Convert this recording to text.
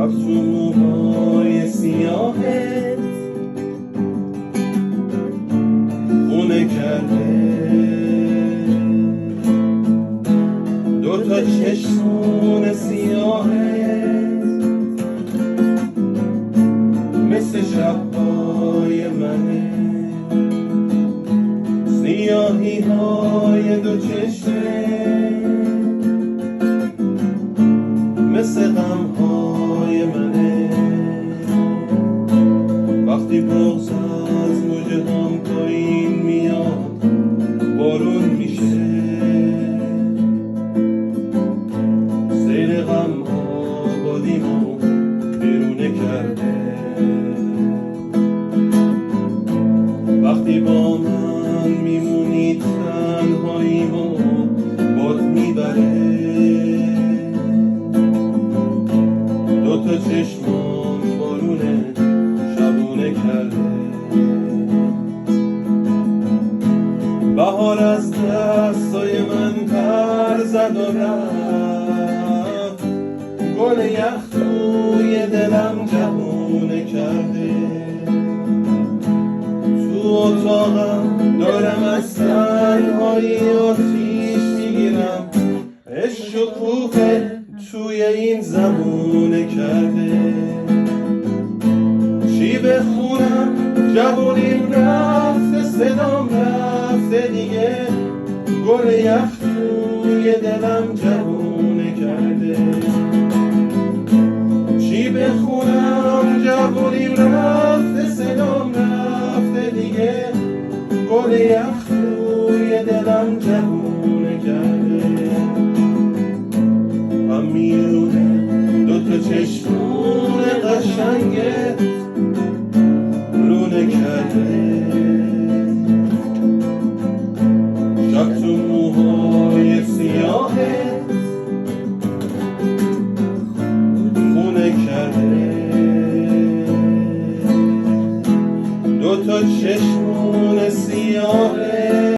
شب تو موهای سیاهت خونه کرده، دوتا چشمون سیاهت مثل شبهای منه، سیاهی های دو چشمه مثل غمهای منه. وقتی بغض از موجه هم پایین میاد بارون میشه، سیل غم ها بادیمو بیرونه کرده. وقتی با من میمونی تنهاییمو باد میبره، دوتا چشمام بارونه شبونه کرده. بهار از دستای من پر زد و رفت، گل یخ توی دلم جوونه کرده. تو اتاقم دارم از تنهایی آتیش میگیرم، عشق و کوفه توی این زمونه کرده. چی بخونم جوونیم رفته، صدام رفته دیگه، گل یخ توی دلم جوونه کرده. چی بخونم جوونیم رفته، صدام رفته دیگه، گل یخ توی دلم جوونه کرده. هم میونه دوتا چشمون قشنگت لونه کرده. شب تو موهای سیاهت خونه کرده، دوتا چشمون